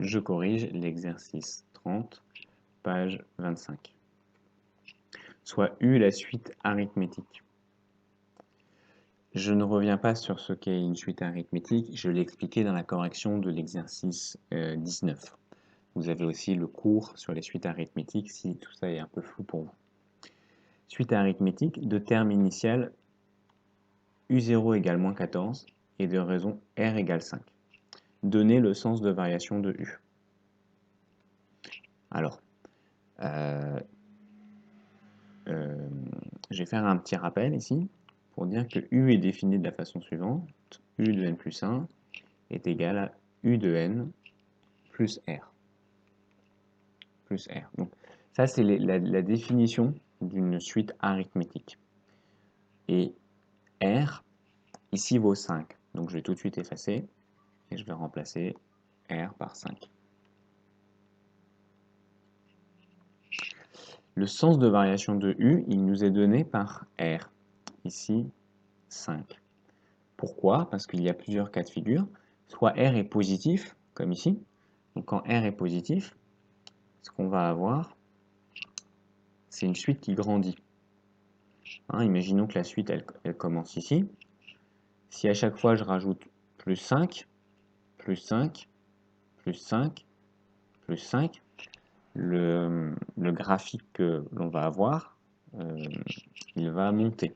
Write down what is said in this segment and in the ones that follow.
je corrige l'exercice 30, page 25. Soit U la suite arithmétique. Je ne reviens pas sur ce qu'est une suite arithmétique, je l'ai expliqué dans la correction de l'exercice 19. Vous avez aussi le cours sur les suites arithmétiques si tout ça est un peu flou pour vous. Suite arithmétique de terme initial U0 égale moins 14 et de raison R égale 5. Donnez le sens de variation de U. Alors, je vais faire un petit rappel ici pour dire que U est défini de la façon suivante. U de n plus 1 est égal à U de n plus R. Plus R. Donc, ça, c'est la définition d'une suite arithmétique. Et R, ici, vaut 5. Donc, je vais tout de suite effacer et je vais remplacer R par 5. Le sens de variation de U, il nous est donné par R. Ici, 5. Pourquoi? Parce qu'il y a plusieurs cas de figure. Soit R est positif, comme ici. Donc quand R est positif, ce qu'on va avoir, c'est une suite qui grandit. Hein, imaginons que la suite, elle commence ici. Si à chaque fois je rajoute plus 5, plus 5, plus 5, plus 5, le graphique que l'on va avoir, il va monter.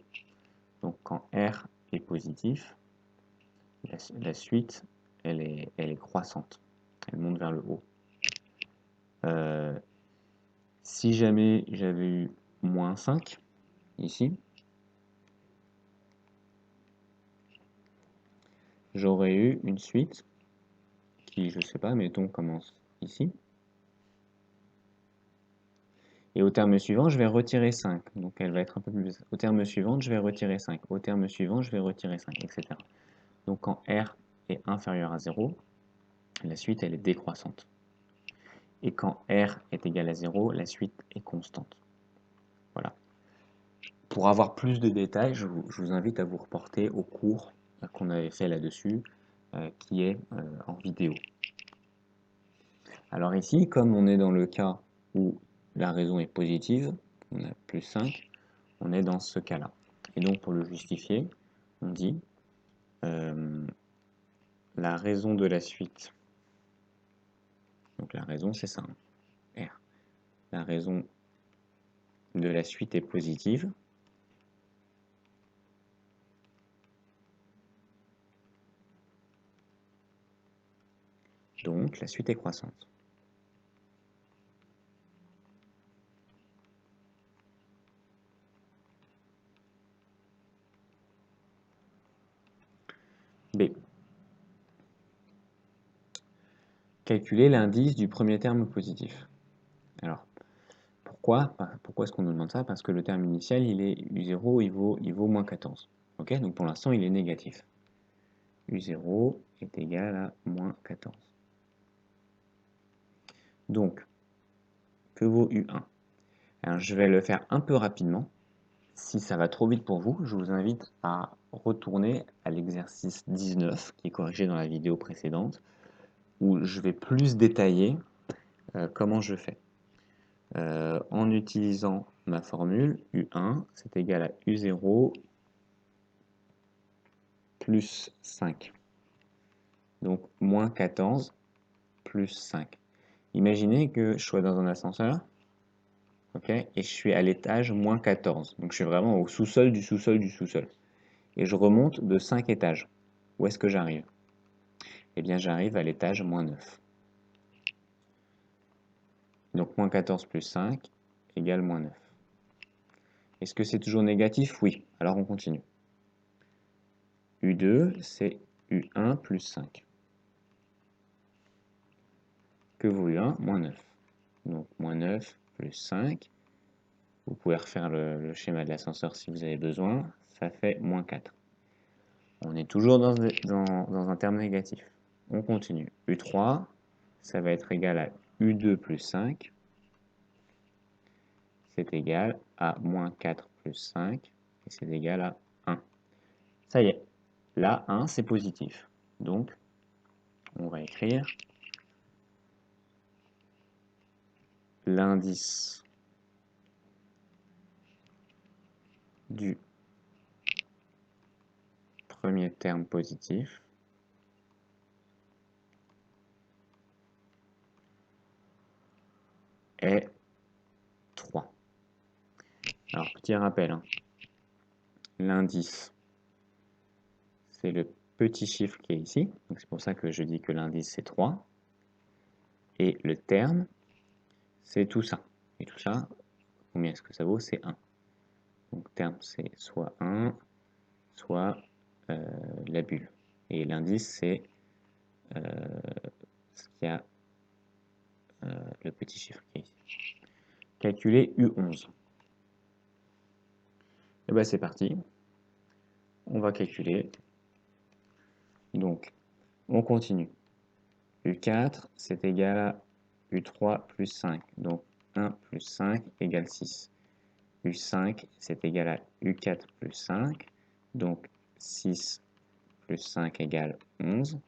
Donc quand R est positif, la suite, elle est croissante. Elle monte vers le haut. Si jamais j'avais eu moins 5, ici, j'aurais eu une suite qui, je sais pas, mettons, commence ici. Et au terme suivant, je vais retirer 5. Donc elle va être un peu plus... Au terme suivant, je vais retirer 5. Au terme suivant, je vais retirer 5, etc. Donc quand R est inférieur à 0, la suite, elle est décroissante. Et quand R est égal à 0, la suite est constante. Voilà. Pour avoir plus de détails, je vous invite à vous reporter au cours qu'on avait fait là-dessus, qui est en vidéo. Alors ici, comme on est dans le cas où la raison est positive, on a plus 5, on est dans ce cas-là. Et donc pour le justifier, on dit la raison de la suite, donc la raison c'est ça, R. La raison de la suite est positive, donc la suite est croissante. B. Calculer l'indice du premier terme positif. Alors, pourquoi est-ce qu'on nous demande ça? Parce que le terme initial, il est U0, il vaut moins 14. Ok, donc pour l'instant, il est négatif. U0 est égal à moins 14. Donc, que vaut U1? Alors, je vais le faire un peu rapidement. Si ça va trop vite pour vous, je vous invite à retourner à l'exercice 19 qui est corrigé dans la vidéo précédente, où je vais plus détailler comment je fais. En utilisant ma formule, U1, c'est égal à U0 plus 5. Donc, moins 14 plus 5. Imaginez que je sois dans un ascenseur, ok, et je suis à l'étage moins 14. Donc, je suis vraiment au sous-sol du sous-sol du sous-sol. Et je remonte de 5 étages. Où est-ce que j'arrive? Eh bien, j'arrive à l'étage moins 9. Donc, moins 14 plus 5 égale moins 9. Est-ce que c'est toujours négatif? Oui. Alors, on continue. U2, c'est U1 plus 5. Que vaut U1? Moins 9. Donc, moins 9 plus 5. Vous pouvez refaire le schéma de l'ascenseur si vous avez besoin. Ça fait moins 4. On est toujours dans un terme négatif. On continue. U3, ça va être égal à U2 plus 5. C'est égal à moins 4 plus 5. Et c'est égal à 1. Ça y est. Là, 1, c'est positif. Donc, on va écrire l'indice du premier terme positif est 3. Alors, petit rappel, hein. L'indice, c'est le petit chiffre qui est ici. Donc, c'est pour ça que je dis que l'indice, c'est 3. Et le terme, c'est tout ça. Et tout ça, combien est-ce que ça vaut? C'est 1. Donc, terme, c'est soit 1, soit la bulle. Et l'indice, c'est ce qu'il y a le petit chiffre qui est ici. Calculer U11. Et bien, c'est parti. On va calculer. Donc, on continue. U4, c'est égal à U3 plus 5. Donc, 1 plus 5 égale 6. U5, c'est égal à U4 plus 5. Donc, 6 plus 5 égale 11.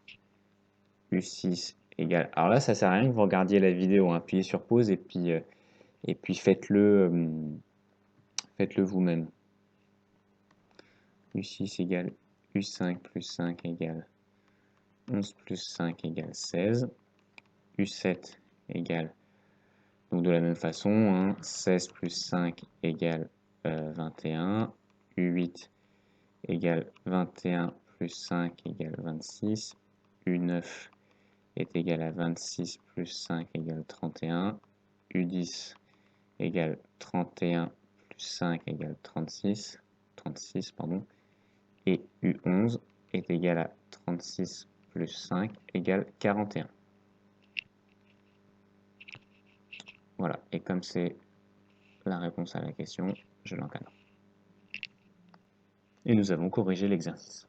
U6 égale... Alors là, ça sert à rien que vous regardiez la vidéo. Hein. Appuyez sur pause et puis faites-le vous-même. U6 égale U5 plus 5 égale 11 plus 5 égale 16. U7 égale, donc de la même façon, hein, 16 plus 5 égale 21. U8 égale 21 plus 5 égale 26. U9 est égal à 26 plus 5 égale 31. U10 égale 31 plus 5 égale 36. Pardon. Et U11 est égal à 36 plus 5 égale 41. Voilà, et comme c'est la réponse à la question, je l'encadre. Et nous avons corrigé l'exercice.